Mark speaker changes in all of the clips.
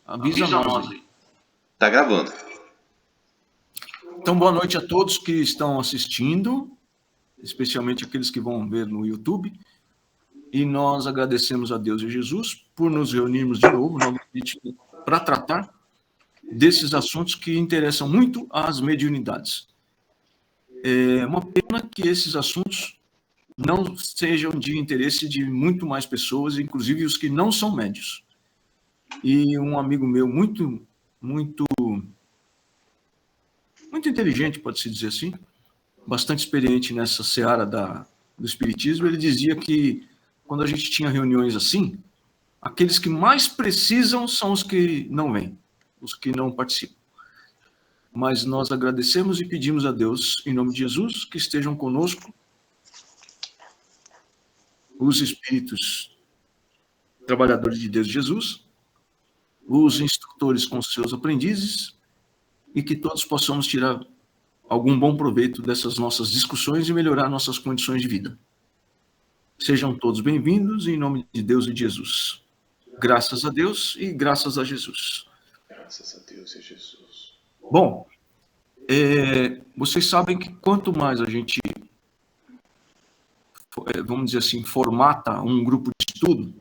Speaker 1: Avisa nós aí.
Speaker 2: Tá gravando.
Speaker 1: Então, boa noite a todos que estão assistindo, especialmente aqueles que vão ver no YouTube. E nós agradecemos a Deus e Jesus por nos reunirmos de novo, novamente, para tratar desses assuntos que interessam muito às mediunidades. É uma pena que esses assuntos não sejam de interesse de muito mais pessoas, inclusive os que não são médios. E um amigo meu muito inteligente, pode-se dizer assim, bastante experiente nessa seara do espiritismo, ele dizia que quando a gente tinha reuniões assim, aqueles que mais precisam são os que não vêm, os que não participam. Mas nós agradecemos e pedimos a Deus, em nome de Jesus, que estejam conosco os espíritos trabalhadores de Deus Jesus, os instrutores com seus aprendizes, e que todos possamos tirar algum bom proveito dessas nossas discussões e melhorar nossas condições de vida. Sejam todos bem-vindos em nome de Deus e de Jesus. Graças a Deus e graças a Jesus.
Speaker 2: Graças a Deus e Jesus.
Speaker 1: Bom, vocês sabem que quanto mais a gente, vamos dizer assim, formata um grupo de estudo,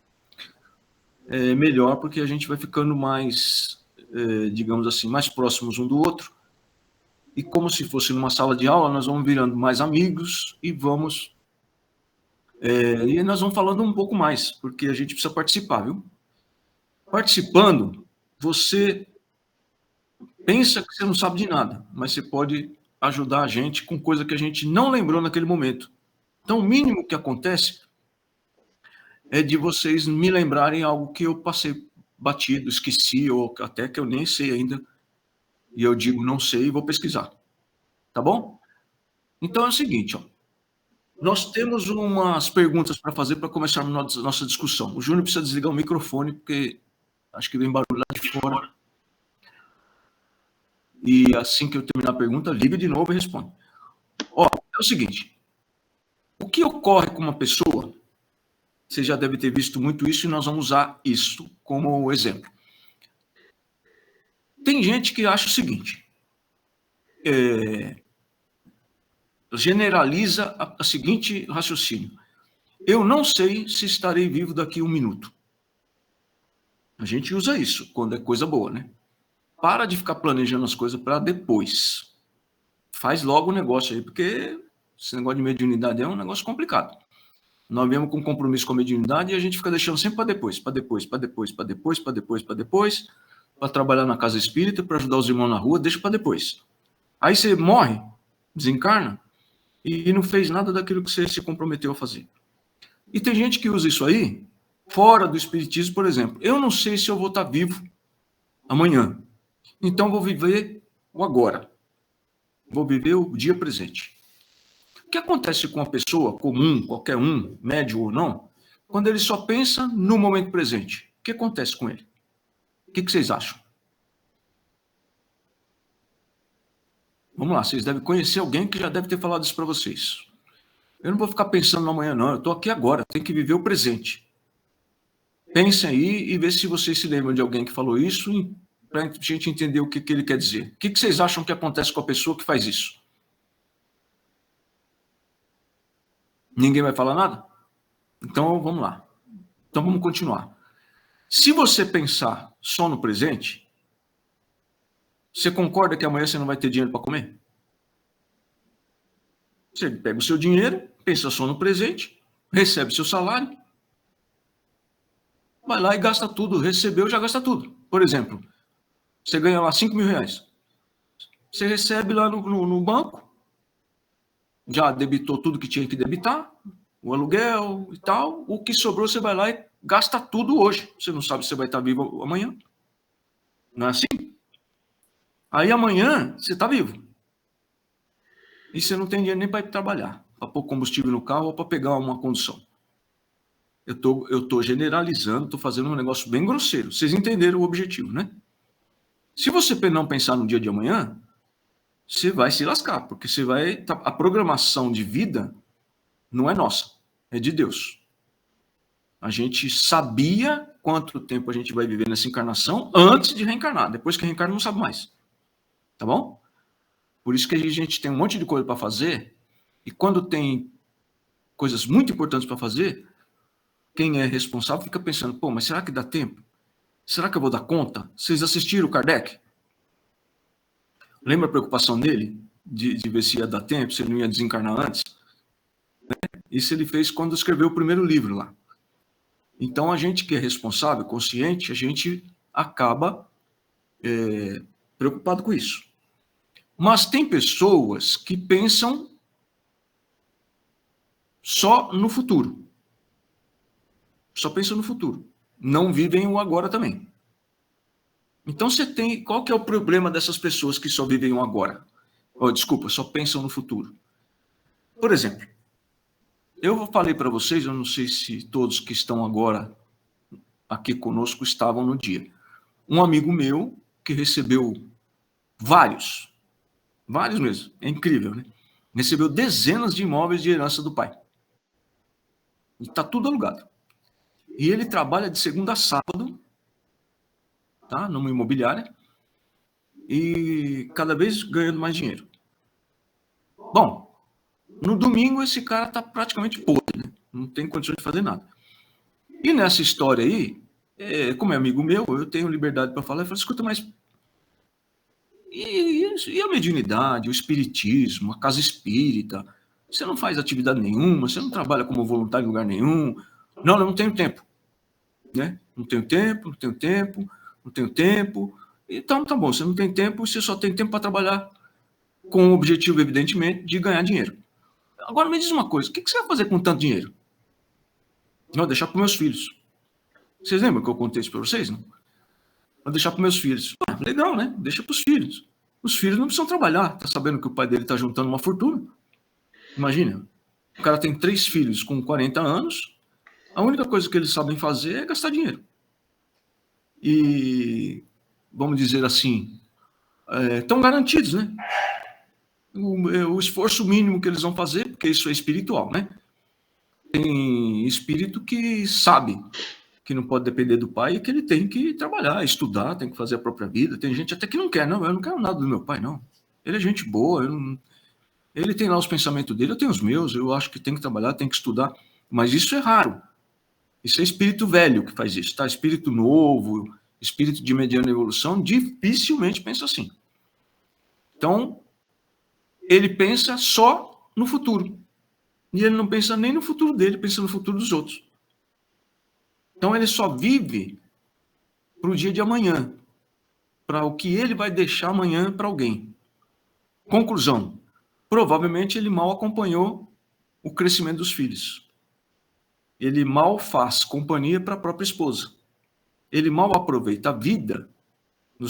Speaker 1: é melhor, porque a gente vai ficando mais, digamos assim, mais próximos um do outro. E como se fosse numa sala de aula, nós vamos virando mais amigos e nós vamos falando um pouco mais, porque a gente precisa participar, viu? Participando, você pensa que você não sabe de nada, mas você pode ajudar a gente com coisa que a gente não lembrou naquele momento. Então, o mínimo que acontece é de vocês me lembrarem algo que eu passei batido, esqueci, ou até que eu nem sei ainda, e eu digo não sei e vou pesquisar. Tá bom? Então é o seguinte, ó. Nós temos umas perguntas para fazer para começarmos nossa discussão. O Júnior precisa desligar o microfone, porque acho que vem barulho lá de fora. E assim que eu terminar a pergunta, liga de novo e responde. Ó, é o seguinte. O que ocorre com uma pessoa? Você já deve ter visto muito isso e nós vamos usar isso como exemplo. Tem gente que acha o seguinte. Generaliza a seguinte raciocínio. Eu não sei se estarei vivo daqui a 1 minuto. A gente usa isso quando é coisa boa, né? Para de ficar planejando as coisas para depois. Faz logo o negócio aí, porque esse negócio de mediunidade é um negócio complicado. Nós viemos com compromisso com a mediunidade e a gente fica deixando sempre para depois, para trabalhar na casa espírita, para ajudar os irmãos na rua, deixa para depois. Aí você morre, desencarna, e não fez nada daquilo que você se comprometeu a fazer. E tem gente que usa isso aí, fora do espiritismo, por exemplo. Eu não sei se eu vou estar vivo amanhã, então vou viver o agora. Vou viver o dia presente. O que acontece com uma pessoa comum, qualquer um, médio ou não, quando ele só pensa no momento presente? O que acontece com ele? O que vocês acham? Vamos lá, vocês devem conhecer alguém que já deve ter falado isso para vocês. Eu não vou ficar pensando no amanhã, não. Eu estou aqui agora, tenho que viver o presente. Pensem aí e vê se vocês se lembram de alguém que falou isso, para a gente entender o que ele quer dizer. O que vocês acham que acontece com a pessoa que faz isso? Ninguém vai falar nada? Então, vamos lá. Então, vamos continuar. Se você pensar só no presente, você concorda que amanhã você não vai ter dinheiro para comer? Você pega o seu dinheiro, pensa só no presente, recebe seu salário, vai lá e gasta tudo. Recebeu, já gasta tudo. Por exemplo, você ganha lá 5 mil reais. Você recebe lá no banco, já debitou tudo que tinha que debitar, o aluguel e tal. O que sobrou, você vai lá e gasta tudo hoje. Você não sabe se você vai estar vivo amanhã. Não é assim? Aí amanhã você está vivo. E você não tem dinheiro nem para ir trabalhar, para pôr combustível no carro ou para pegar uma condução. Eu tô generalizando, estou fazendo um negócio bem grosseiro. Vocês entenderam o objetivo, né? Se você não pensar no dia de amanhã, você vai se lascar, porque você vai... A programação de vida não é nossa, é de Deus. A gente sabia quanto tempo a gente vai viver nessa encarnação antes de reencarnar. Depois que reencarna, não sabe mais. Tá bom? Por isso que a gente tem um monte de coisa para fazer, e quando tem coisas muito importantes para fazer, quem é responsável fica pensando, pô, mas será que dá tempo? Será que eu vou dar conta? Vocês assistiram o Kardec? Lembra a preocupação dele? De ver se ia dar tempo, se ele não ia desencarnar antes? Isso ele fez quando escreveu o primeiro livro lá. Então, a gente que é responsável, consciente, a gente acaba preocupado com isso. Mas tem pessoas que pensam só no futuro. Só pensam no futuro. Não vivem o agora também. Então, qual que é o problema dessas pessoas que só vivem o agora? Desculpa, só pensam no futuro. Por exemplo, eu falei para vocês, eu não sei se todos que estão agora aqui conosco estavam no dia. Um amigo meu que recebeu vários mesmo, é incrível, né? Recebeu dezenas de imóveis de herança do pai. E está tudo alugado. E ele trabalha de segunda a sábado, tá? Numa imobiliária, e cada vez ganhando mais dinheiro. Bom, no domingo esse cara está praticamente podre, né? Não tem condições de fazer nada. E nessa história aí, como é amigo meu, eu tenho liberdade para falar, eu falo, escuta, mas e a mediunidade, o espiritismo, a casa espírita? Você não faz atividade nenhuma, você não trabalha como voluntário em lugar nenhum. Não, eu não tenho tempo. Né? Não tenho tempo. Então, tá bom, você não tem tempo, você só tem tempo para trabalhar com o objetivo, evidentemente, de ganhar dinheiro. Agora, me diz uma coisa, o que você vai fazer com tanto dinheiro? Não, deixar para meus filhos. Vocês lembram que eu contei isso para vocês, não? Vou deixar para meus filhos. Legal, né? Deixa para os filhos. Os filhos não precisam trabalhar. Tá sabendo que o pai dele está juntando uma fortuna? Imagina. O cara tem 3 filhos com 40 anos. A única coisa que eles sabem fazer é gastar dinheiro. E, vamos dizer assim, estão garantidos, né? O esforço mínimo que eles vão fazer, porque isso é espiritual, né? Tem espírito que sabe que não pode depender do pai e que ele tem que trabalhar, estudar, tem que fazer a própria vida. Tem gente até que não quer, não, eu não quero nada do meu pai, não. Ele é gente boa, ele tem lá os pensamentos dele, eu tenho os meus, eu acho que tem que trabalhar, tem que estudar, mas isso é raro. Isso é espírito velho que faz isso, tá? Espírito novo, espírito de mediana evolução, dificilmente pensa assim. Então, ele pensa só no futuro. E ele não pensa nem no futuro dele, pensa no futuro dos outros. Então, ele só vive para o dia de amanhã, para o que ele vai deixar amanhã para alguém. Conclusão, provavelmente ele mal acompanhou o crescimento dos filhos. Ele mal faz companhia para a própria esposa. Ele mal aproveita a vida, no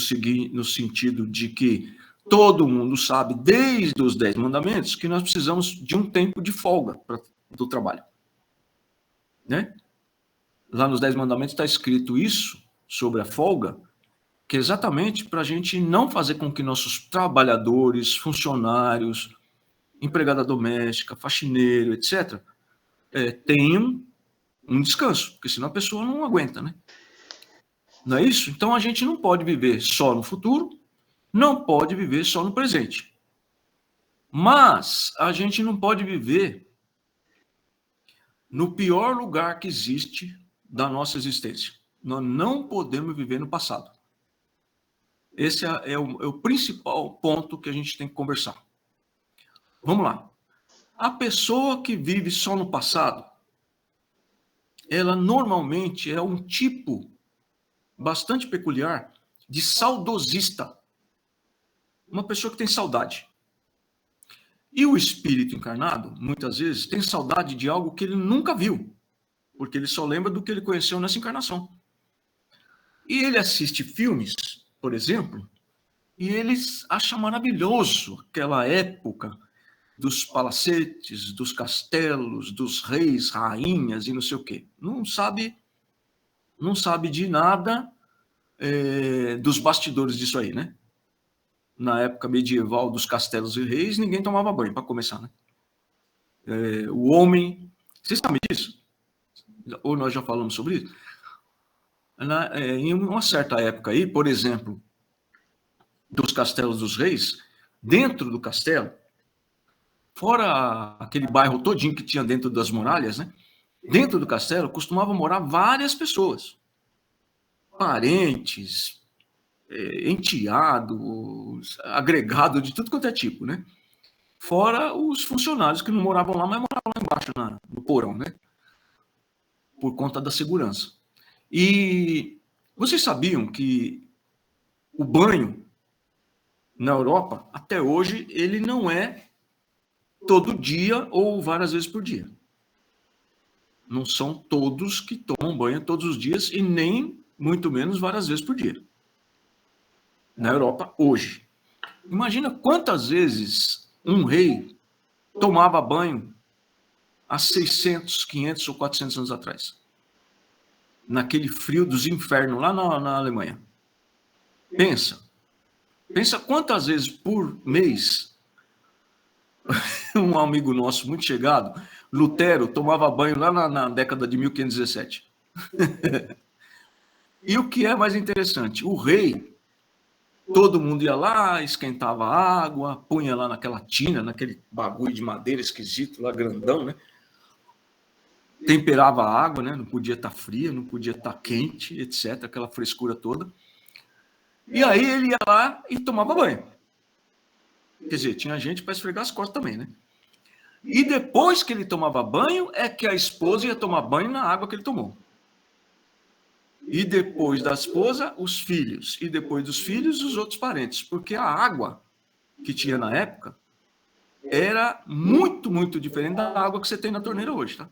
Speaker 1: sentido de que todo mundo sabe, desde os 10 mandamentos, que nós precisamos de um tempo de folga do trabalho. Né? Lá nos 10 mandamentos está escrito isso, sobre a folga, que é exatamente para a gente não fazer com que nossos trabalhadores, funcionários, empregada doméstica, faxineiro, etc., tenham um descanso, porque senão a pessoa não aguenta, né? Não é isso? Então a gente não pode viver só no futuro, não pode viver só no presente. Mas a gente não pode viver no pior lugar que existe da nossa existência. Nós não podemos viver no passado. Esse é o principal ponto que a gente tem que conversar. Vamos lá. A pessoa que vive só no passado, ela normalmente é um tipo bastante peculiar de saudosista. Uma pessoa que tem saudade. E o espírito encarnado, muitas vezes, tem saudade de algo que ele nunca viu, porque ele só lembra do que ele conheceu nessa encarnação. E ele assiste filmes, por exemplo, e ele acha maravilhoso aquela época dos palacetes, dos castelos, dos reis, rainhas e não sei o quê. Não sabe de nada dos bastidores disso aí, né? Na época medieval dos castelos e reis, ninguém tomava banho, para começar, né? O homem... Vocês sabem disso? Ou nós já falamos sobre isso? Em uma certa época aí, por exemplo, dos castelos dos reis, dentro do castelo, fora aquele bairro todinho que tinha dentro das muralhas, né? Dentro do castelo costumavam morar várias pessoas, parentes, enteados, agregado de tudo quanto é tipo, né? Fora os funcionários que não moravam lá, mas moravam lá embaixo no porão, né? Por conta da segurança. E vocês sabiam que o banho na Europa, até hoje, ele não é todo dia ou várias vezes por dia. Não são todos que tomam banho todos os dias e nem muito menos várias vezes por dia. Na Europa, hoje. Imagina quantas vezes um rei tomava banho há 600, 500 ou 400 anos atrás. Naquele frio dos infernos lá na Alemanha. Pensa quantas vezes por mês um amigo nosso muito chegado, Lutero, tomava banho lá na década de 1517. E o que é mais interessante, o rei, todo mundo ia lá, esquentava a água, punha lá naquela tina, naquele bagulho de madeira esquisito lá, grandão, né? Temperava a água, né? Não podia estar fria, não podia estar quente, etc. Aquela frescura toda. E aí ele ia lá e tomava banho. Quer dizer, tinha gente para esfregar as costas também, né? E depois que ele tomava banho, é que a esposa ia tomar banho na água que ele tomou. E depois da esposa, os filhos. E depois dos filhos, os outros parentes. Porque a água que tinha na época era muito, muito diferente da água que você tem na torneira hoje, tá?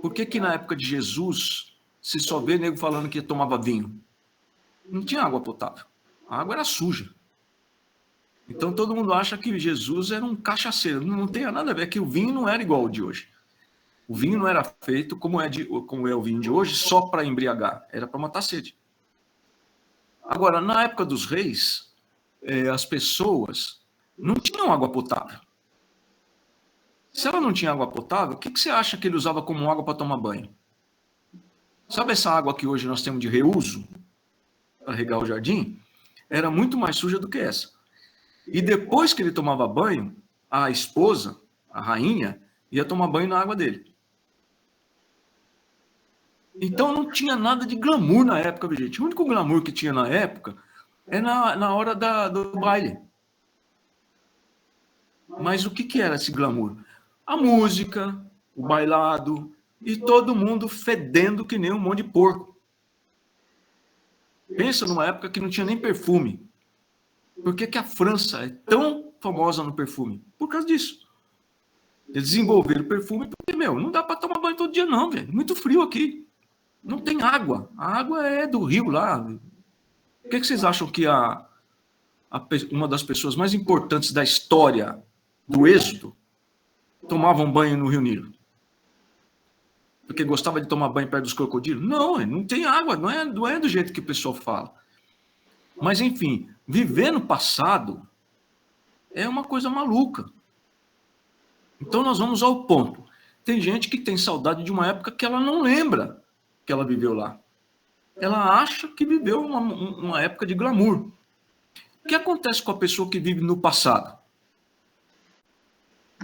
Speaker 1: Por que na época de Jesus se só vê nego falando que tomava vinho? Não tinha água potável. A água era suja. Então todo mundo acha que Jesus era um cachaceiro. Não tem nada a ver, é que o vinho não era igual ao de hoje. O vinho não era feito como é o vinho de hoje, só para embriagar. Era para matar a sede. Agora, na época dos reis, as pessoas não tinham água potável. Se ela não tinha água potável, o que você acha que ele usava como água para tomar banho? Sabe essa água que hoje nós temos de reuso para regar o jardim? Era muito mais suja do que essa. E depois que ele tomava banho, a esposa, a rainha, ia tomar banho na água dele. Então não tinha nada de glamour na época, gente. O único glamour que tinha na época é na hora do baile. Mas o que era esse glamour? A música, o bailado e todo mundo fedendo que nem um monte de porco. Pensa numa época que não tinha nem perfume. Por que a França é tão famosa no perfume? Por causa disso. Eles desenvolveram o perfume porque, não dá para tomar banho todo dia não, velho. Muito frio aqui. Não tem água. A água é do rio lá. O que vocês acham que uma das pessoas mais importantes da história do Êxodo tomava um banho no Rio Nilo? Porque gostava de tomar banho perto dos crocodilos? Não tem água, não é do jeito que o pessoal fala. Mas, enfim, viver no passado é uma coisa maluca. Então, nós vamos ao ponto. Tem gente que tem saudade de uma época que ela não lembra que ela viveu lá. Ela acha que viveu uma época de glamour. O que acontece com a pessoa que vive no passado?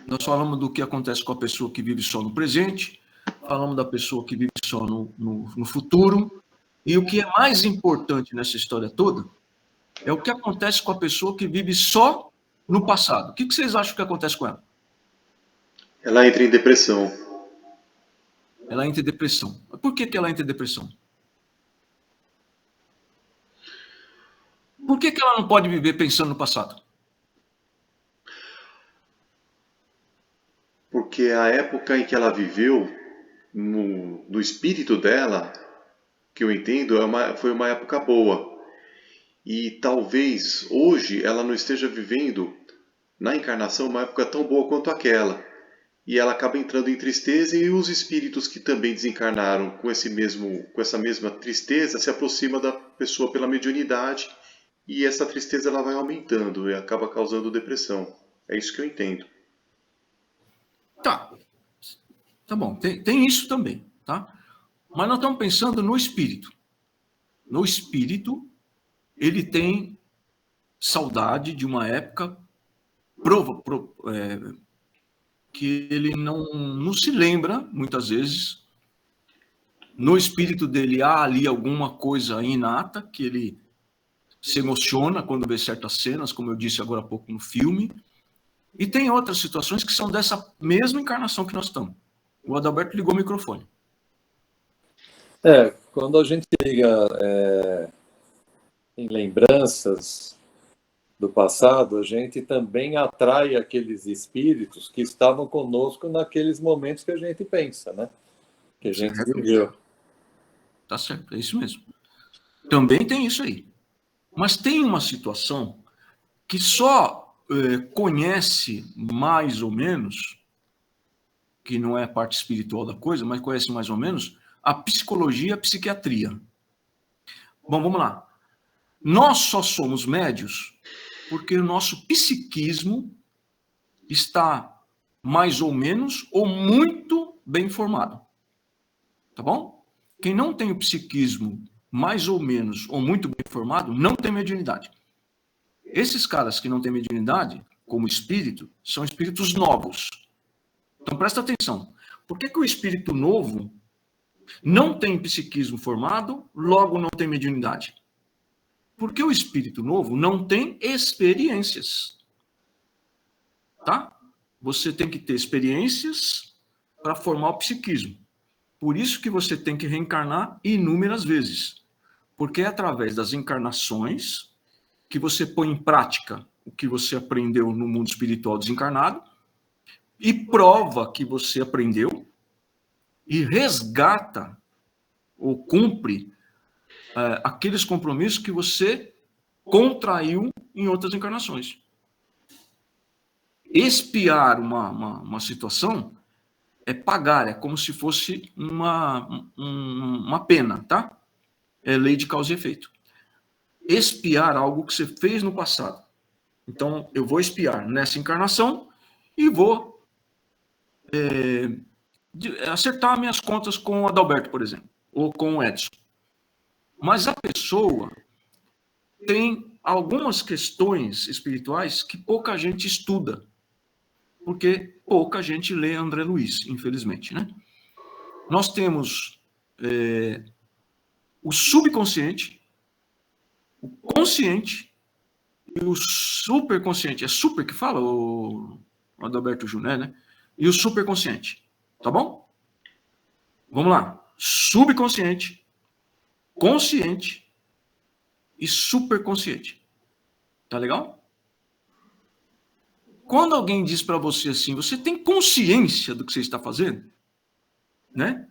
Speaker 1: Nós falamos do que acontece com a pessoa que vive só no presente, falamos da pessoa que vive só no futuro, e o que é mais importante nessa história toda é o que acontece com a pessoa que vive só no passado. O que vocês acham que acontece com ela?
Speaker 2: Ela entra em depressão.
Speaker 1: Ela entra em depressão. Por que ela entra em depressão? Por que ela não pode viver pensando no passado?
Speaker 2: Porque a época em que ela viveu, do espírito dela, que eu entendo, foi uma época boa. E talvez hoje ela não esteja vivendo na encarnação uma época tão boa quanto aquela. E ela acaba entrando em tristeza e os espíritos que também desencarnaram com essa mesma tristeza se aproximam da pessoa pela mediunidade e essa tristeza ela vai aumentando e acaba causando depressão. É isso que eu entendo.
Speaker 1: Tá bom, tem isso também, tá? Mas nós estamos pensando no espírito. No espírito, ele tem saudade de uma época que ele não se lembra, muitas vezes. No espírito dele há ali alguma coisa inata, que ele se emociona quando vê certas cenas, como eu disse agora há pouco no filme. E tem outras situações que são dessa mesma encarnação que nós estamos. O Adalberto ligou o microfone.
Speaker 3: Quando a gente liga em lembranças do passado, a gente também atrai aqueles espíritos que estavam conosco naqueles momentos que a gente pensa, né? Que a gente viveu.
Speaker 1: Tá certo, é isso mesmo. Também tem isso aí. Mas tem uma situação que só conhece mais ou menos, que não é a parte espiritual da coisa, mas conhece mais ou menos, a psicologia e a psiquiatria. Bom, vamos lá. Nós só somos médios porque o nosso psiquismo está mais ou menos ou muito bem formado. Tá bom? Quem não tem o psiquismo mais ou menos ou muito bem formado, não tem mediunidade. Esses caras que não têm mediunidade, como espírito, são espíritos novos. Então presta atenção. Por que o espírito novo não tem psiquismo formado, logo não tem mediunidade? Porque o espírito novo não tem experiências. Tá? Você tem que ter experiências para formar o psiquismo. Por isso que você tem que reencarnar inúmeras vezes. Porque é através das encarnações que você põe em prática o que você aprendeu no mundo espiritual desencarnado e prova que você aprendeu e resgata ou cumpre aqueles compromissos que você contraiu em outras encarnações. Expiar uma situação é pagar, é como se fosse uma pena, tá? É lei de causa e efeito. Expiar algo que você fez no passado. Então, eu vou expiar nessa encarnação e vou acertar minhas contas com o Adalberto, por exemplo, ou com o Edson. Mas a pessoa tem algumas questões espirituais que pouca gente estuda, porque pouca gente lê André Luiz, infelizmente, né? Nós temos o subconsciente, o consciente e o superconsciente. É super que fala, o Adalberto Júnior, né? E o superconsciente, tá bom? Vamos lá. Subconsciente, consciente e superconsciente. Tá legal? Quando alguém diz para você assim, você tem consciência do que você está fazendo? Né?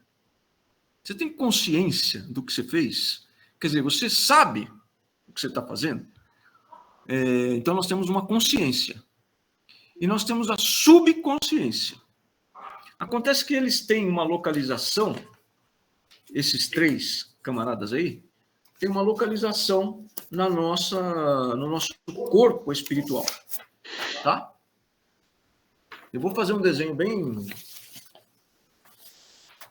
Speaker 1: Você tem consciência do que você fez? Quer dizer, você sabe o que você está fazendo? Então nós temos uma consciência. E nós temos a subconsciência. Acontece que eles têm uma localização, esses três camaradas aí, têm uma localização no nosso corpo espiritual. Tá? Eu vou fazer um desenho bem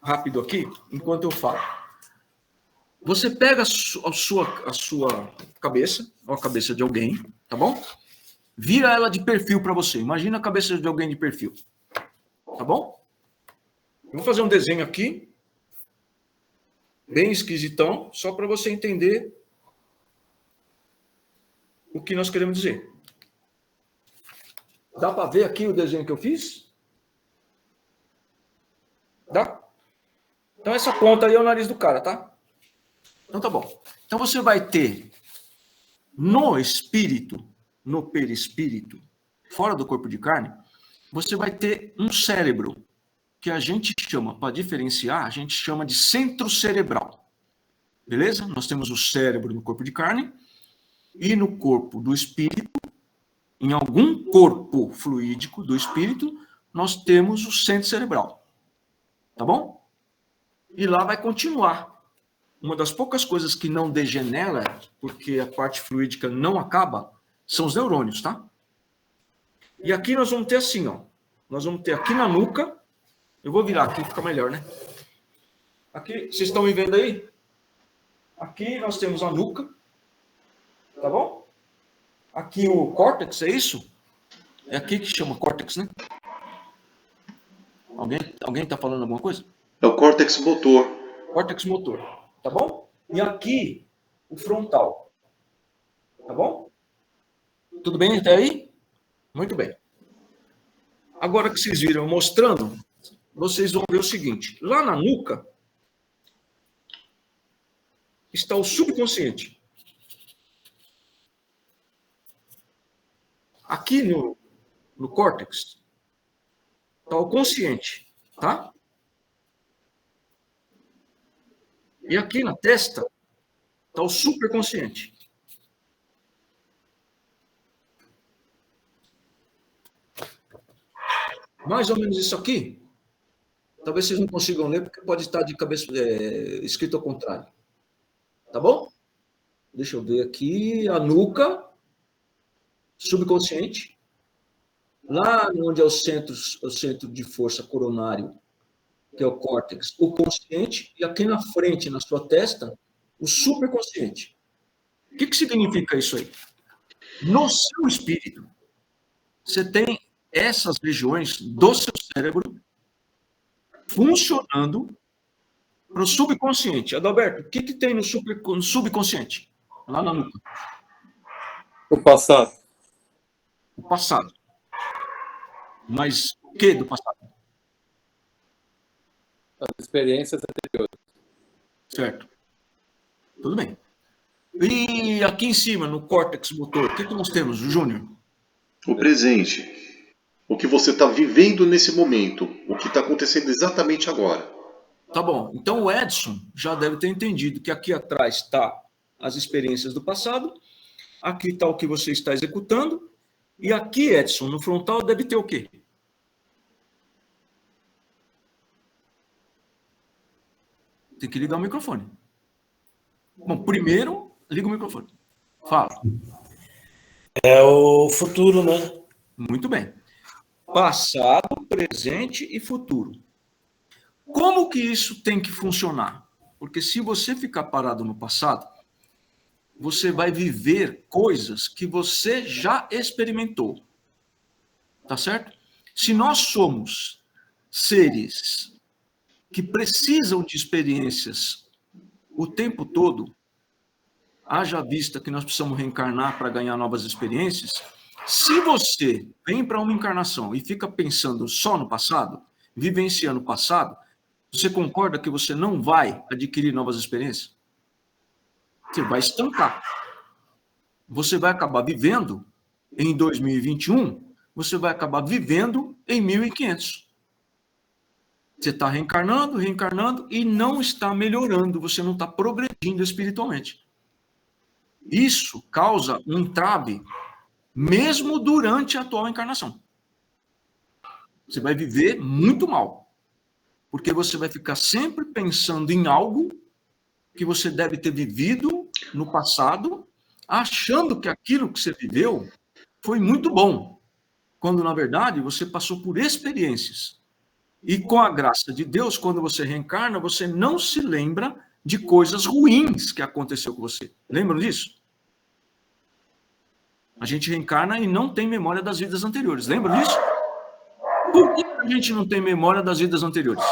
Speaker 1: rápido aqui, enquanto eu falo. Você pega a sua cabeça, ou a cabeça de alguém, tá bom? Vira ela de perfil para você. Imagina a cabeça de alguém de perfil. Tá bom? Eu vou fazer um desenho aqui, bem esquisitão, só para você entender o que nós queremos dizer. Dá para ver aqui o desenho que eu fiz? Dá? Então essa ponta aí é o nariz do cara, tá? Então tá bom. Então você vai ter no espírito, no perispírito, fora do corpo de carne, você vai ter um cérebro que a gente chama, para diferenciar, a gente chama de centro cerebral. Beleza? Nós temos o cérebro no corpo de carne e no corpo do espírito, em algum corpo fluídico do espírito, nós temos o centro cerebral. Tá bom? E lá vai continuar. Uma das poucas coisas que não degenera, porque a parte fluídica não acaba, são os neurônios, tá? E aqui nós vamos ter assim, ó. Nós vamos ter aqui na nuca, eu vou virar aqui, fica melhor, né? Aqui, vocês estão me vendo aí? Aqui nós temos a nuca, tá bom? Aqui o córtex, é isso? É aqui que chama córtex, né? Alguém está falando alguma coisa?
Speaker 2: É o córtex motor.
Speaker 1: Córtex motor, tá bom? E aqui o frontal, tá bom? Tudo bem até aí? Muito bem. Agora que vocês viram mostrando, vocês vão ver o seguinte: lá na nuca está o subconsciente. Aqui no córtex está o consciente, tá? E aqui na testa está o superconsciente. Mais ou menos isso aqui. Talvez vocês não consigam ler, porque pode estar de cabeça escrito ao contrário. Tá bom? Deixa eu ver aqui. A nuca, subconsciente. Lá onde é o centro de força coronário, que é o córtex, o consciente. E aqui na frente, na sua testa, o superconsciente. O que significa isso aí? No seu espírito, você tem essas regiões do seu cérebro funcionando para o subconsciente. Adalberto, o que tem no subconsciente? Lá na nuca.
Speaker 3: O passado.
Speaker 1: O passado. Mas o que do passado?
Speaker 3: As experiências anteriores.
Speaker 1: Certo. Tudo bem. E aqui em cima, no córtex motor, o que nós temos, Júnior?
Speaker 2: O presente. O que você está vivendo nesse momento. O que está acontecendo exatamente agora.
Speaker 1: Tá bom. Então o Edson já deve ter entendido que aqui atrás está as experiências do passado, aqui está o que você está executando, e aqui, Edson, no frontal deve ter o quê? Tem que ligar o microfone. Bom, primeiro, liga o microfone. Fala.
Speaker 4: É o futuro, né?
Speaker 1: Muito bem. Passado, presente e futuro. Como que isso tem que funcionar? Porque se você ficar parado no passado, você vai viver coisas que você já experimentou. Tá certo? Se nós somos seres que precisam de experiências o tempo todo, haja vista que nós precisamos reencarnar para ganhar novas experiências, se você vem para uma encarnação e fica pensando só no passado, vivenciando o passado, você concorda que você não vai adquirir novas experiências? Você vai estancar. Você vai acabar vivendo em 2021, você vai acabar vivendo em 1500. Você está reencarnando e não está melhorando, você não está progredindo espiritualmente. Isso causa um entrave mesmo durante a atual encarnação. Você vai viver muito mal, porque você vai ficar sempre pensando em algo que você deve ter vivido no passado, achando que aquilo que você viveu foi muito bom, quando, na verdade, você passou por experiências. E com a graça de Deus, quando você reencarna, você não se lembra de coisas ruins que aconteceu com você. Lembram disso? A gente reencarna e não tem memória das vidas anteriores. Lembram disso? Por que a gente não tem memória das vidas anteriores?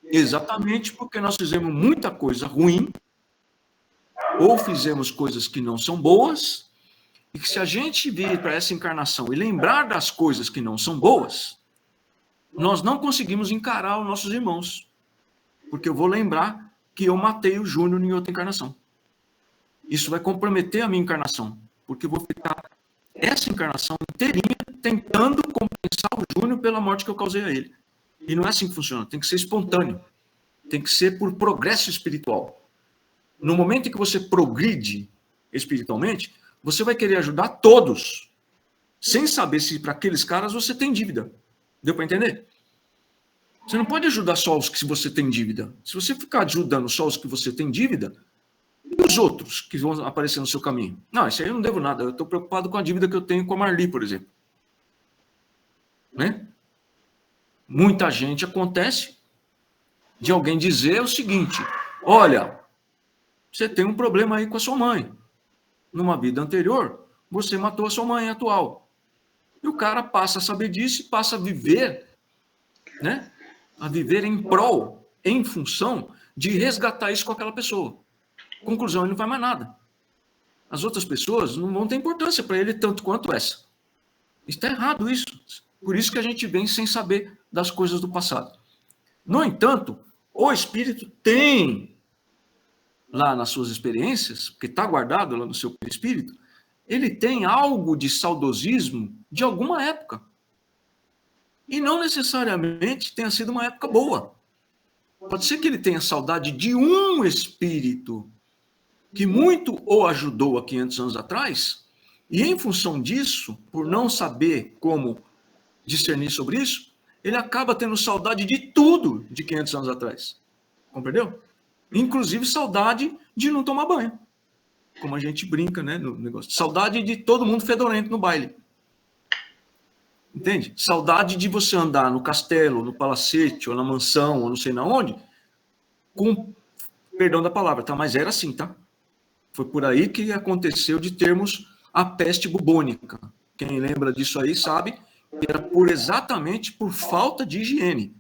Speaker 1: Exatamente porque nós fizemos muita coisa ruim, ou fizemos coisas que não são boas, e que se a gente vir para essa encarnação e lembrar das coisas que não são boas, nós não conseguimos encarar os nossos irmãos. Porque eu vou lembrar que eu matei o Júnior em outra encarnação. Isso vai comprometer a minha encarnação, porque eu vou ficar essa encarnação inteirinha tentando compensar o Júnior pela morte que eu causei a ele. E não é assim que funciona, tem que ser espontâneo, tem que ser por progresso espiritual. No momento em que você progride espiritualmente, você vai querer ajudar todos, sem saber se para aqueles caras você tem dívida. Deu para entender? Você não pode ajudar só os que você tem dívida. Se você ficar ajudando só os que você tem dívida, e os outros que vão aparecer no seu caminho? Não, isso aí eu não devo nada. Eu estou preocupado com a dívida que eu tenho com a Marli, por exemplo. Né? Muita gente acontece de alguém dizer o seguinte: olha, você tem um problema aí com a sua mãe. Numa vida anterior, você matou a sua mãe atual. E o cara passa a saber disso e passa a viver, né? A viver em prol, em função de resgatar isso com aquela pessoa. Conclusão, ele não faz mais nada. As outras pessoas não vão ter importância para ele tanto quanto essa. Está errado isso. Por isso que a gente vem sem saber das coisas do passado. No entanto, o espírito tem lá nas suas experiências, porque está guardado lá no seu espírito, ele tem algo de saudosismo de alguma época. E não necessariamente tenha sido uma época boa. Pode ser que ele tenha saudade de um espírito que muito o ajudou há 500 anos atrás, e em função disso, por não saber como discernir sobre isso, ele acaba tendo saudade de tudo de 500 anos atrás. Compreendeu? Inclusive saudade de não tomar banho. Como a gente brinca, né, no negócio. Saudade de todo mundo fedorento no baile. Entende? Saudade de você andar no castelo, no palacete, ou na mansão, ou não sei na onde, com perdão da palavra, tá? Mas era assim, tá? Foi por aí que aconteceu de termos a peste bubônica. Quem lembra disso aí sabe que era exatamente por falta de higiene.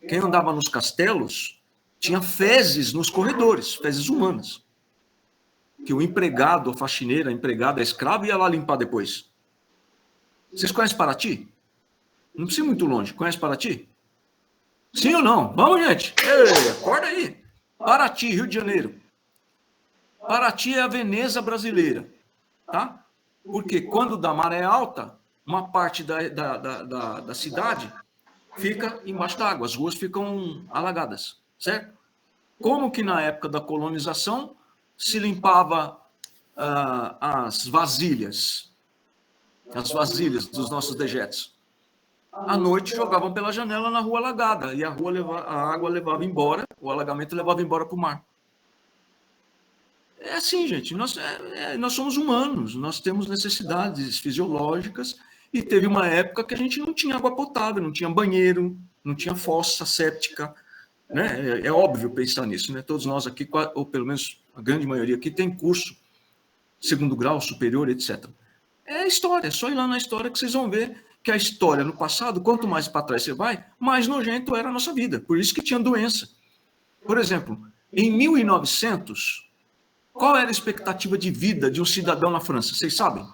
Speaker 1: Quem andava nos castelos tinha fezes nos corredores, fezes humanas. Que o empregado, a faxineira, a empregada, a escrava ia lá limpar depois. Vocês conhecem Paraty? Não precisa ir muito longe. Conhece Paraty? Sim ou não? Vamos, gente. Ei, acorda aí. Paraty, Rio de Janeiro. Paraty é a Veneza brasileira, tá? Porque quando dá maré alta, uma parte da cidade fica embaixo d'água, as ruas ficam alagadas, certo? Como que na época da colonização se limpava as vasilhas dos nossos dejetos? À noite jogavam pela janela na rua alagada e a água levava embora, o alagamento levava embora para o mar. É assim, gente, nós somos humanos, nós temos necessidades fisiológicas e teve uma época que a gente não tinha água potável, não tinha banheiro, não tinha fossa séptica, né? É óbvio pensar nisso, né? Todos nós aqui, ou pelo menos a grande maioria aqui, tem curso segundo grau, superior, etc. É história, é só ir lá na história que vocês vão ver que a história no passado, quanto mais para trás você vai, mais nojento era a nossa vida, por isso que tinha doença. Por exemplo, em 1900... qual era a expectativa de vida de um cidadão na França? Vocês sabem?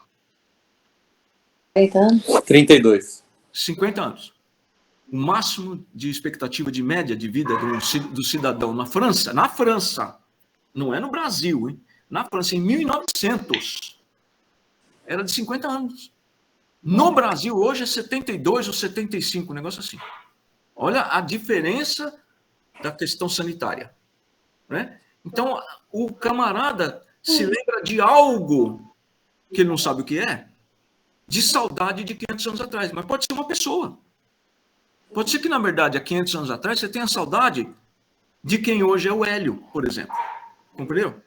Speaker 5: 30 anos.
Speaker 3: 32.
Speaker 1: 50 anos. O máximo de expectativa de média de vida do cidadão na França, não é no Brasil, hein? Na França, em 1900, era de 50 anos. No Brasil, hoje é 72 ou 75, um negócio assim. Olha a diferença da questão sanitária, né? Então, o camarada se lembra de algo que ele não sabe o que é, de saudade de 500 anos atrás. Mas pode ser uma pessoa. Pode ser que, na verdade, há 500 anos atrás, você tenha saudade de quem hoje é o Hélio, por exemplo. Compreendeu?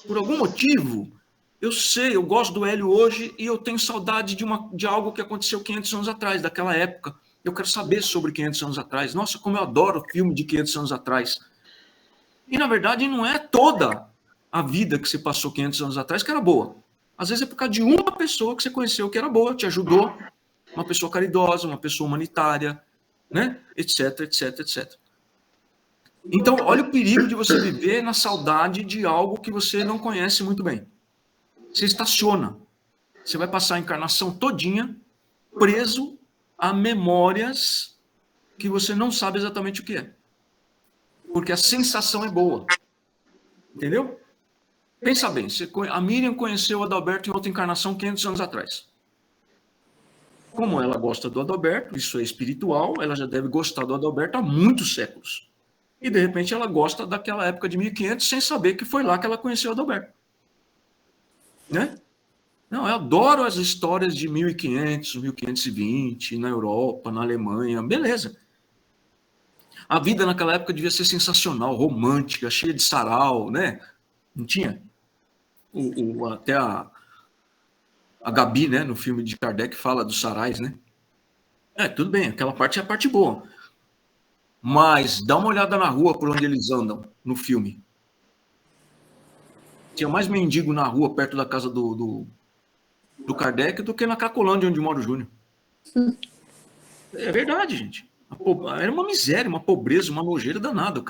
Speaker 1: Por algum motivo, eu sei, eu gosto do Hélio hoje e eu tenho saudade de algo que aconteceu 500 anos atrás, daquela época. Eu quero saber sobre 500 anos atrás. Nossa, como eu adoro filme de 500 anos atrás. E, na verdade, não é toda a vida que você passou 500 anos atrás que era boa. Às vezes é por causa de uma pessoa que você conheceu que era boa, te ajudou, uma pessoa caridosa, uma pessoa humanitária, né? Etc, etc, etc. Então, olha o perigo de você viver na saudade de algo que você não conhece muito bem. Você estaciona. Você vai passar a encarnação todinha preso a memórias que você não sabe exatamente o que é. Porque a sensação é boa. Entendeu? Pensa bem, a Miriam conheceu o Adalberto em outra encarnação 500 anos atrás. Como ela gosta do Adalberto, isso é espiritual, ela já deve gostar do Adalberto há muitos séculos. E, de repente, ela gosta daquela época de 1500 sem saber que foi lá que ela conheceu o Adalberto. Né? Não, eu adoro as histórias de 1500, 1520, na Europa, na Alemanha, beleza. A vida naquela época devia ser sensacional, romântica, cheia de sarau, né? Não tinha? Até a Gabi, né, no filme de Kardec, fala dos sarais, né? Tudo bem, aquela parte é a parte boa. Mas dá uma olhada na rua por onde eles andam no filme. Tinha mais mendigo na rua perto da casa do Kardec do que na Cracolândia, onde mora o Júnior. É verdade, gente. Era uma miséria, uma pobreza, uma nojeira danada.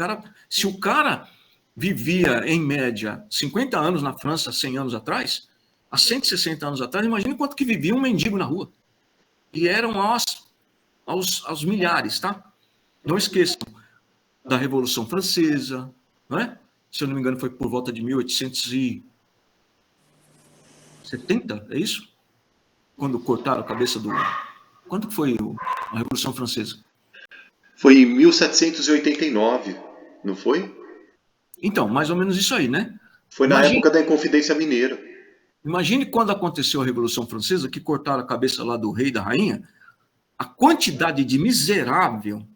Speaker 1: Se o cara vivia, em média, 50 anos na França, 100 anos atrás, há 160 anos atrás, imagine quanto que vivia um mendigo na rua. E eram aos milhares, tá? Não esqueçam da Revolução Francesa, não é? Se eu não me engano, foi por volta de 1870, é isso? Quando cortaram a cabeça do... Quando que foi a Revolução Francesa?
Speaker 2: Foi em 1789, não foi?
Speaker 1: Então, mais ou menos isso aí, né?
Speaker 2: Foi na época da Inconfidência Mineira.
Speaker 1: Imagine quando aconteceu a Revolução Francesa, que cortaram a cabeça lá do rei e da rainha, a quantidade de miserável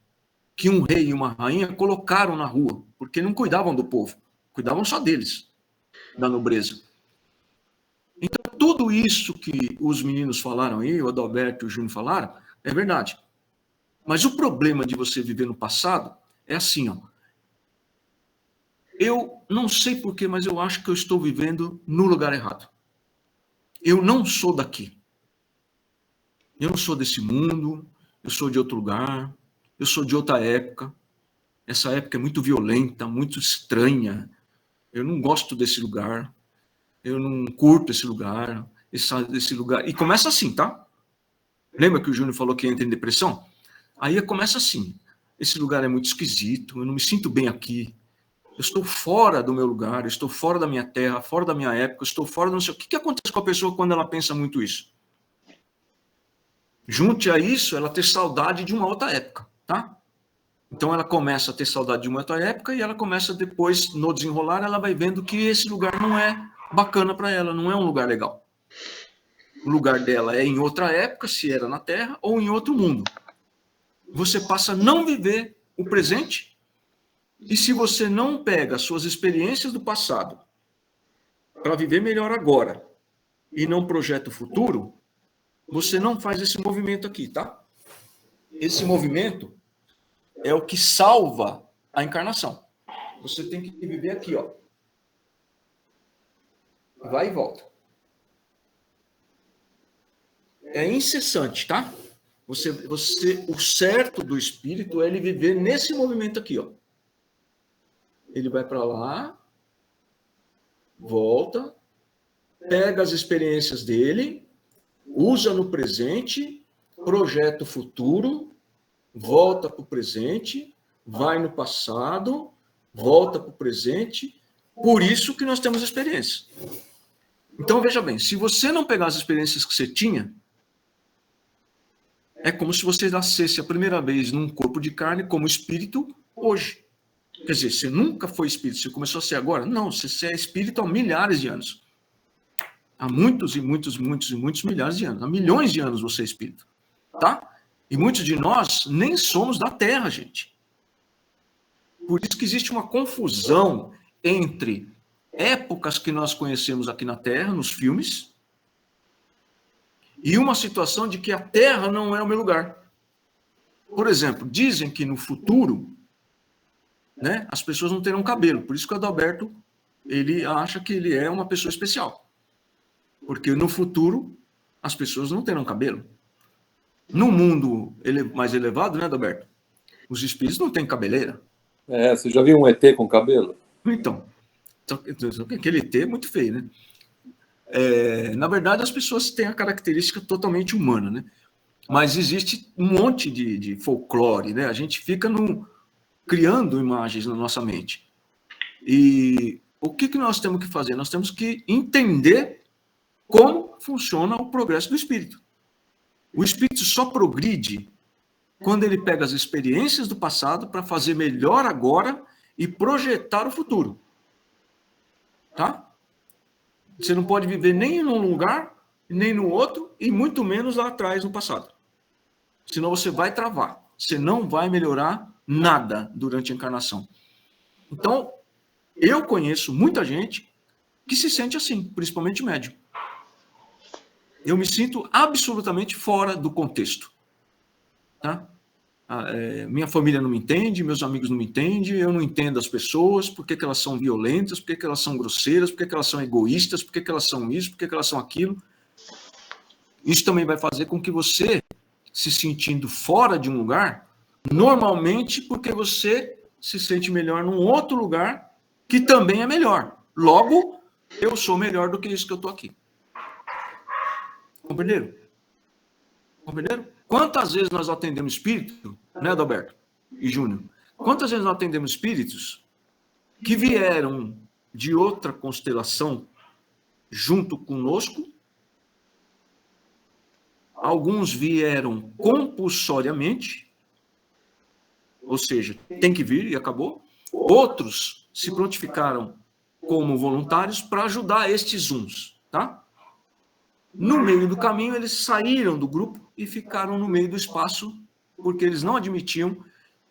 Speaker 1: que um rei e uma rainha colocaram na rua, porque não cuidavam do povo, cuidavam só deles, da nobreza. Então, tudo isso que os meninos falaram aí, o Adalberto e o Júnior falaram, é verdade. Mas o problema de você viver no passado é assim, ó. Eu não sei porquê, mas eu acho que eu estou vivendo no lugar errado. Eu não sou daqui. Eu não sou desse mundo, eu sou de outro lugar, eu sou de outra época. Essa época é muito violenta, muito estranha. Eu não gosto desse lugar. Eu não curto esse lugar. Esse lugar. E começa assim, tá? Lembra que o Júnior falou que entra em depressão? Aí começa assim. Esse lugar é muito esquisito, eu não me sinto bem aqui. Eu estou fora do meu lugar, eu estou fora da minha terra, fora da minha época, eu estou fora do não sei o que acontece com a pessoa quando ela pensa muito isso? Junte a isso, ela ter saudade de uma outra época, tá? Então ela começa a ter saudade de uma outra época e ela começa depois, no desenrolar, ela vai vendo que esse lugar não é bacana para ela, não é um lugar legal. O lugar dela é em outra época, se era na Terra, ou em outro mundo. Você passa a não viver o presente, e se você não pega as suas experiências do passado para viver melhor agora e não projeta o futuro, você não faz esse movimento aqui, tá? Esse movimento é o que salva a encarnação. Você tem que viver aqui, ó. Vai e volta. É incessante, tá? O certo do espírito é ele viver nesse movimento aqui, ó. Ele vai para lá, volta, pega as experiências dele, usa no presente, projeta o futuro, volta para o presente, vai no passado, volta para o presente. Por isso que nós temos experiência. Então, veja bem, se você não pegar as experiências que você tinha, é como se você nascesse a primeira vez num corpo de carne como espírito hoje. Quer dizer, você nunca foi espírito, você começou a ser agora? Não, você é espírito há milhares de anos. Há muitos e muitos milhares de anos. Há milhões de anos você é espírito. Tá? E muitos de nós nem somos da Terra, gente. Por isso que existe uma confusão entre épocas que nós conhecemos aqui na Terra, nos filmes, e uma situação de que a Terra não é o meu lugar. Por exemplo, dizem que no futuro, né, as pessoas não terão cabelo. Por isso que o Adalberto, ele acha que ele é uma pessoa especial. Porque no futuro, as pessoas não terão cabelo. No mundo mais elevado, né, Adalberto? Os espíritos não têm cabeleira.
Speaker 3: Você já viu um ET com cabelo?
Speaker 1: Então, aquele ET é muito feio, né? Na verdade, as pessoas têm a característica totalmente humana, né? Mas existe um monte de folclore, né? A gente fica criando imagens na nossa mente. E o que nós temos que fazer? Nós temos que entender como funciona o progresso do espírito. O espírito só progride quando ele pega as experiências do passado para fazer melhor agora e projetar o futuro. Tá? Você não pode viver nem num lugar, nem no outro, e muito menos lá atrás, no passado. Senão você vai travar. Você não vai melhorar nada durante a encarnação. Então, eu conheço muita gente que se sente assim, principalmente médium. Eu me sinto absolutamente fora do contexto. Tá? minha família não me entende, meus amigos não me entendem, eu não entendo as pessoas, por que elas são violentas, por que elas são grosseiras, por que elas são egoístas, por que elas são isso, por que elas são aquilo. Isso também vai fazer com que você, se sentindo fora de um lugar, normalmente porque você se sente melhor num outro lugar que também é melhor. Logo, eu sou melhor do que isso que eu estou aqui. Compreenderam? Compreenderam? Quantas vezes nós atendemos espírito, né, Adalberto e Júnior? Quantas vezes nós atendemos espíritos que vieram de outra constelação junto conosco? Alguns vieram compulsoriamente, ou seja, tem que vir e acabou. Outros se prontificaram como voluntários para ajudar estes uns, tá? No meio do caminho, eles saíram do grupo e ficaram no meio do espaço, porque eles não admitiam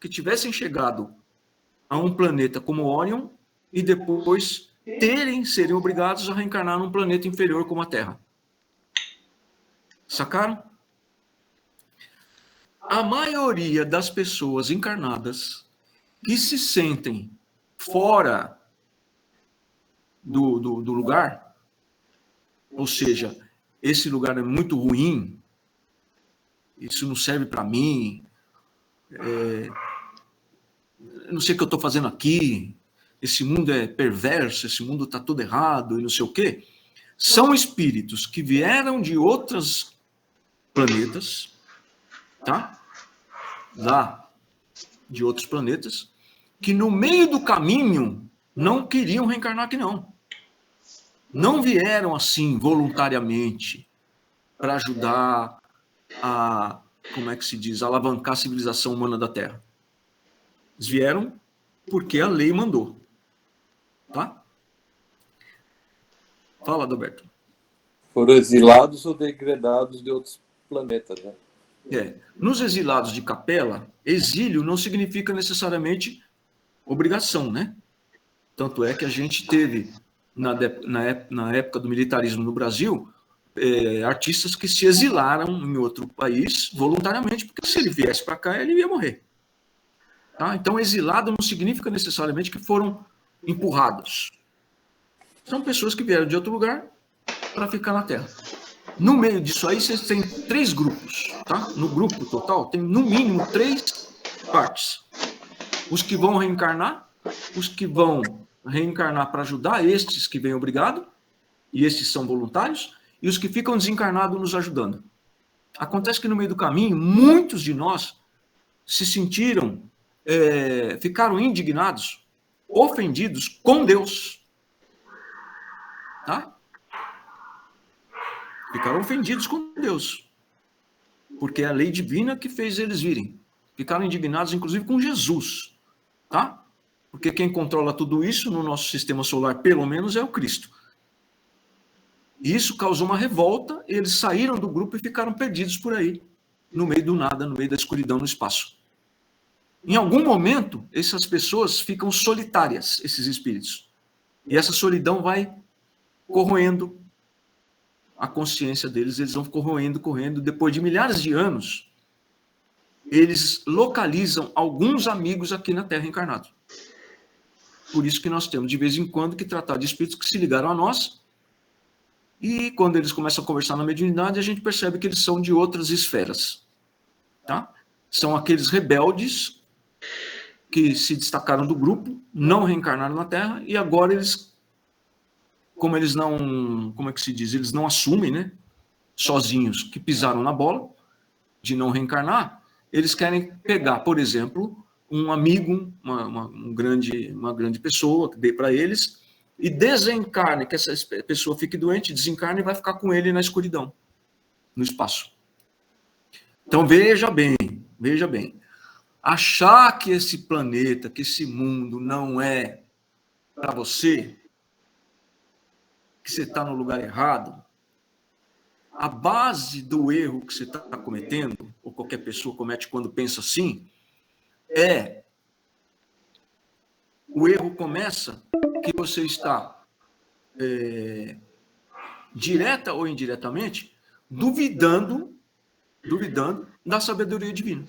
Speaker 1: que tivessem chegado a um planeta como Orion e depois serem obrigados a reencarnar num planeta inferior como a Terra. Sacaram? A maioria das pessoas encarnadas que se sentem fora do lugar, ou seja, esse lugar é muito ruim, isso não serve para mim, eu não sei o que eu estou fazendo aqui, esse mundo é perverso, esse mundo está tudo errado e não sei o quê, são espíritos que vieram de outros planetas, tá? Lá, de outros planetas, que no meio do caminho não queriam reencarnar aqui, não. Não vieram assim, voluntariamente, para ajudar a, como é que se diz, alavancar a civilização humana da Terra. Eles vieram porque a lei mandou. Tá? Fala, Adalberto.
Speaker 3: Foram exilados ou degradados de outros planetas, né?
Speaker 1: Nos exilados de Capela, exílio não significa necessariamente obrigação, né? Tanto é que a gente teve, na época do militarismo no Brasil, artistas que se exilaram em outro país voluntariamente, porque se ele viesse para cá, ele ia morrer. Tá? Então, exilado não significa necessariamente que foram empurrados. São pessoas que vieram de outro lugar para ficar na Terra. No meio disso aí, vocês têm 3 grupos. Tá? No grupo total, tem no mínimo 3 partes. Os que vão reencarnar, os que vão reencarnar para ajudar estes que vêm obrigado, e estes são voluntários, e os que ficam desencarnados nos ajudando. Acontece que no meio do caminho, muitos de nós se sentiram, ficaram indignados, ofendidos com Deus. Tá? Ficaram ofendidos com Deus. Porque é a lei divina que fez eles virem. Ficaram indignados, inclusive, com Jesus. Tá? Porque quem controla tudo isso no nosso sistema solar, pelo menos, é o Cristo. E isso causou uma revolta, eles saíram do grupo e ficaram perdidos por aí, no meio do nada, no meio da escuridão, no espaço. Em algum momento, essas pessoas ficam solitárias, esses espíritos. E essa solidão vai corroendo a consciência deles, eles vão corroendo. Depois de milhares de anos, eles localizam alguns amigos aqui na Terra encarnados. Por isso que nós temos, de vez em quando, que tratar de espíritos que se ligaram a nós, e quando eles começam a conversar na mediunidade, a gente percebe que eles são de outras esferas. Tá? São aqueles rebeldes que se destacaram do grupo, não reencarnaram na Terra, e agora eles, como eles não, como é que se diz? Eles não assumem, né? Sozinhos, que pisaram na bola de não reencarnar, eles querem pegar, por exemplo, um amigo, uma grande pessoa que dê para eles, e desencarne, que essa pessoa fique doente, desencarne e vai ficar com ele na escuridão, no espaço. Então veja bem, achar que esse planeta, que esse mundo não é para você, que você está no lugar errado, a base do erro que você está cometendo, ou qualquer pessoa comete quando pensa assim, o erro começa que você está, direta ou indiretamente, duvidando da sabedoria divina.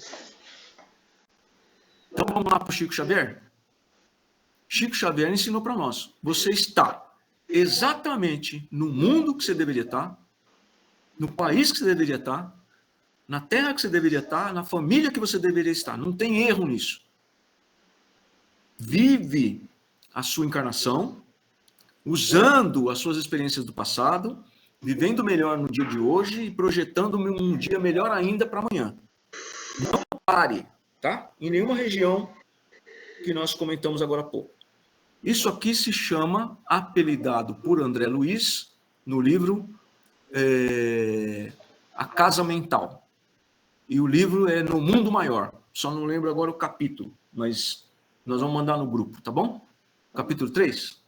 Speaker 1: Então vamos lá para o Chico Xavier? Chico Xavier ensinou para nós. Você está exatamente no mundo que você deveria estar, no país que você deveria estar, na terra que você deveria estar, na família que você deveria estar. Não tem erro nisso. Vive a sua encarnação, usando as suas experiências do passado, vivendo melhor no dia de hoje e projetando um dia melhor ainda para amanhã. Não pare, tá? Em nenhuma região que nós comentamos agora há pouco. Isso aqui se chama, apelidado por André Luiz, no livro A Casa Mental. E o livro é No Mundo Maior. Só não lembro agora o capítulo, mas nós vamos mandar no grupo, tá bom? Capítulo 3.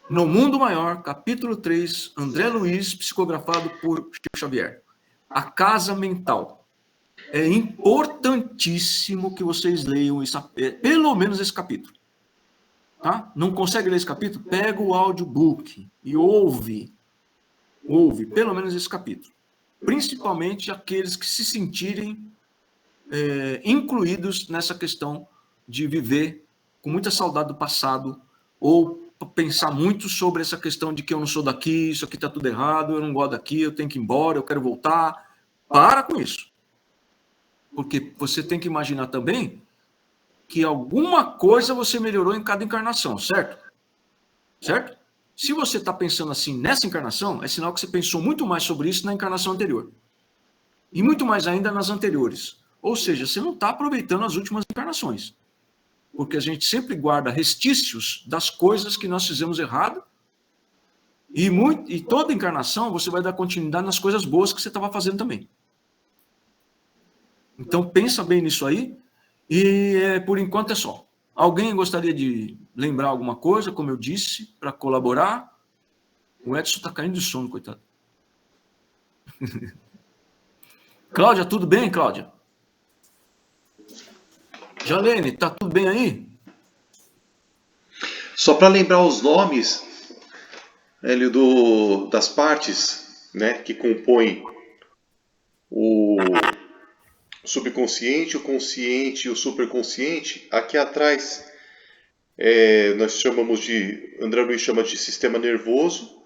Speaker 1: No Mundo Maior, capítulo 3, André Luiz, psicografado por Chico Xavier. A Casa Mental. É importantíssimo que vocês leiam isso, pelo menos esse capítulo. Tá? Não consegue ler esse capítulo? Pega o audiobook e ouve pelo menos esse capítulo. Principalmente aqueles que se sentirem incluídos nessa questão de viver com muita saudade do passado ou pensar muito sobre essa questão de que eu não sou daqui, isso aqui está tudo errado, eu não gosto daqui, eu tenho que ir embora, eu quero voltar. Para com isso. Porque você tem que imaginar também que alguma coisa você melhorou em cada encarnação, certo? Certo? Se você está pensando assim nessa encarnação, é sinal que você pensou muito mais sobre isso na encarnação anterior. E muito mais ainda nas anteriores. Ou seja, você não está aproveitando as últimas encarnações. Porque a gente sempre guarda restícios das coisas que nós fizemos errado. E toda encarnação você vai dar continuidade nas coisas boas que você estava fazendo também. Então pensa bem nisso aí. E por enquanto é só. Alguém gostaria de lembrar alguma coisa, como eu disse, para colaborar? O Edson está caindo de sono, coitado. Cláudia, tudo bem, Cláudia? Jalene, tá tudo bem aí?
Speaker 2: Só para lembrar os nomes, Hélio, das partes, né, que compõem o subconsciente, o consciente e o superconsciente, aqui atrás nós chamamos de, André Luiz chama de sistema nervoso,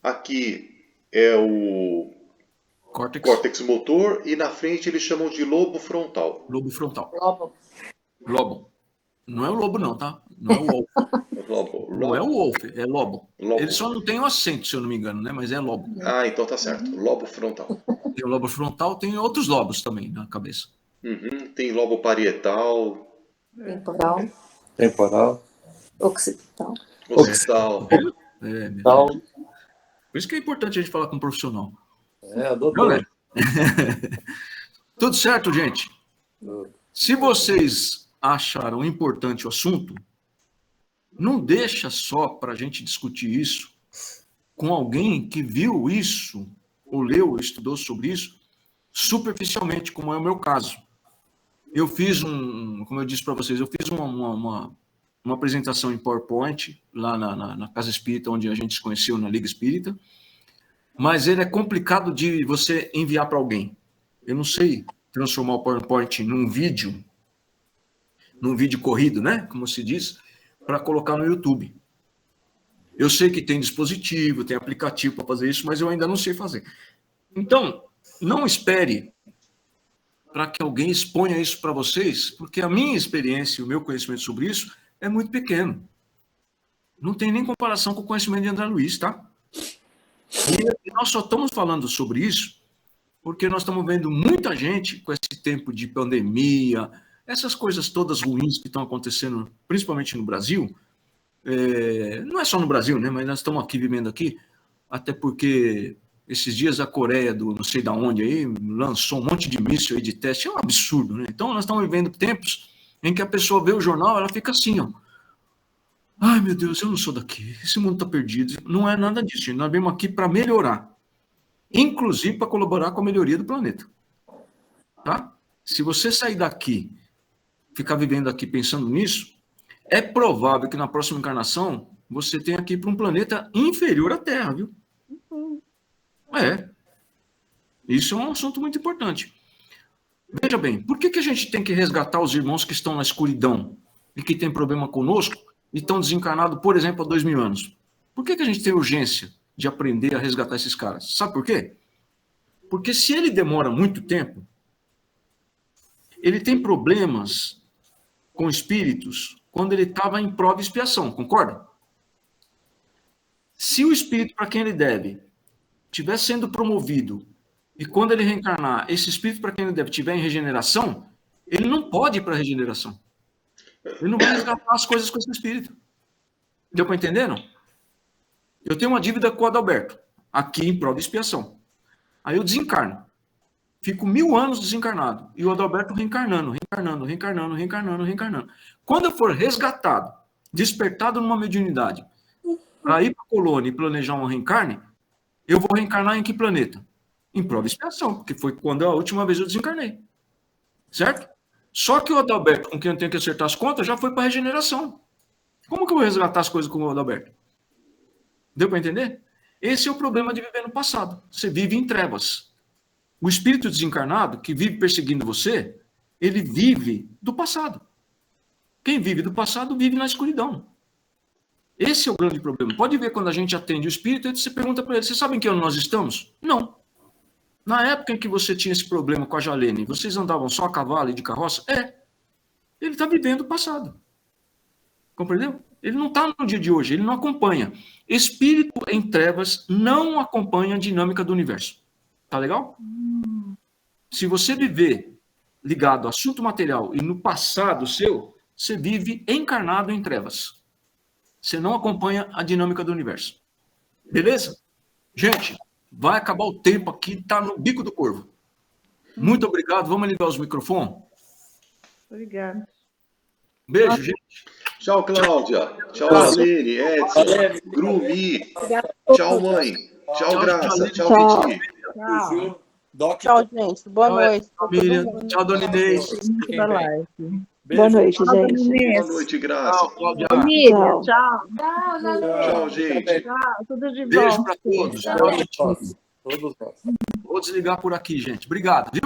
Speaker 2: aqui é o córtex motor e na frente eles chamam de lobo frontal.
Speaker 1: Lobo frontal.
Speaker 5: Lobo.
Speaker 1: Lobo. Não é o lobo não, tá? Não é o wolf.
Speaker 2: Lobo.
Speaker 1: Não é o wolf, é lobo.
Speaker 2: Lobo.
Speaker 1: Ele só não tem o acento, se eu não me engano, né? Mas é lobo.
Speaker 2: Ah, então tá certo. Lobo frontal.
Speaker 1: Tem o lobo frontal, tem outros lobos também na cabeça.
Speaker 2: Uhum. Tem lobo parietal.
Speaker 5: Temporal. Occipital.
Speaker 1: Por isso que é importante a gente falar com um profissional.
Speaker 3: Doutor.
Speaker 1: Tudo certo, gente? Se vocês acharam importante o assunto, não deixa só para a gente discutir isso com alguém que viu isso, ou leu, ou estudou sobre isso, superficialmente, como é o meu caso. Eu fiz como eu disse para vocês, eu fiz uma apresentação em PowerPoint, lá na Casa Espírita, onde a gente se conheceu na Liga Espírita, mas ele é complicado de você enviar para alguém. Eu não sei transformar o PowerPoint num vídeo corrido, né? Como se diz, para colocar no YouTube. Eu sei que tem dispositivo, tem aplicativo para fazer isso, mas eu ainda não sei fazer. Então, não espere para que alguém exponha isso para vocês, porque a minha experiência e o meu conhecimento sobre isso é muito pequeno. Não tem nem comparação com o conhecimento de André Luiz, tá? E nós só estamos falando sobre isso porque nós estamos vendo muita gente com esse tempo de pandemia, essas coisas todas ruins que estão acontecendo, principalmente no Brasil. Não é só no Brasil, né? Mas nós estamos aqui vivendo aqui, até porque esses dias a Coreia, do não sei da onde aí, lançou um monte de míssil aí de teste, é um absurdo, né? Então nós estamos vivendo tempos em que a pessoa vê o jornal, ela fica assim, ó. Ai, meu Deus, eu não sou daqui, esse mundo está perdido. Não é nada disso, gente. Nós viemos aqui para melhorar, inclusive para colaborar com a melhoria do planeta. Tá? Se você sair daqui, ficar vivendo aqui pensando nisso, é provável que na próxima encarnação você tenha que ir para um planeta inferior à Terra, viu? Isso é um assunto muito importante. Veja bem, por que a gente tem que resgatar os irmãos que estão na escuridão e que têm problema conosco e estão desencarnados, por exemplo, há 2000 anos? Por que a gente tem urgência de aprender a resgatar esses caras? Sabe por quê? Porque se ele demora muito tempo, ele tem problemas com espíritos quando ele estava em prova e expiação, concorda? Se o espírito para quem ele deve estiver sendo promovido e quando ele reencarnar, esse espírito para quem ele deve estiver em regeneração, ele não pode ir para a regeneração. Ele não vai resgatar as coisas com esse espírito. Deu para entender, não? Eu tenho uma dívida com o Adalberto, aqui em prova e expiação. Aí eu desencarno. Fico 1000 anos desencarnado. E o Adalberto reencarnando. Quando eu for resgatado, despertado numa mediunidade, para ir para a colônia e planejar um reencarne, eu vou reencarnar em que planeta? Em prova e expiação, porque foi quando a última vez eu desencarnei. Certo? Só que o Adalberto, com quem eu tenho que acertar as contas, já foi para a regeneração. Como que eu vou resgatar as coisas com o Adalberto? Deu para entender? Esse é o problema de viver no passado. Você vive em trevas. O espírito desencarnado, que vive perseguindo você, ele vive do passado. Quem vive do passado, vive na escuridão. Esse é o grande problema. Pode ver quando a gente atende o espírito, você pergunta para ele, vocês sabem que ano nós estamos? Não. Na época em que você tinha esse problema com a Jalene, vocês andavam só a cavalo e de carroça? Ele está vivendo o passado. Compreendeu? Ele não está no dia de hoje, ele não acompanha. Espírito em trevas não acompanha a dinâmica do universo. Tá legal? Se você viver ligado ao assunto material e no passado seu, você vive encarnado em trevas. Você não acompanha a dinâmica do universo. Beleza? Gente, vai acabar o tempo aqui, tá no bico do corvo. Muito obrigado. Vamos ligar os microfones?
Speaker 6: Obrigada.
Speaker 1: Beijo, gente.
Speaker 2: Tchau, Cláudia. Tchau, Arlene, Edson, Grumi. Tchau, mãe. Tchau, Graça. Tchau, Peti.
Speaker 6: Tchau.
Speaker 3: Doc,
Speaker 6: Tchau, gente. Boa noite.
Speaker 1: Família. Tchau, Dona Inês.
Speaker 6: Da live.
Speaker 5: Boa noite,
Speaker 6: Tchau,
Speaker 5: gente.
Speaker 2: Boa noite, Graça.
Speaker 1: Tchau, Cláudia.
Speaker 6: Família, tchau.
Speaker 2: Tchau, gente.
Speaker 6: Tchau, tudo de
Speaker 1: Beijo
Speaker 6: bom.
Speaker 1: para todos.
Speaker 3: todos nós.
Speaker 1: Vou desligar por aqui, gente. Obrigado, viu?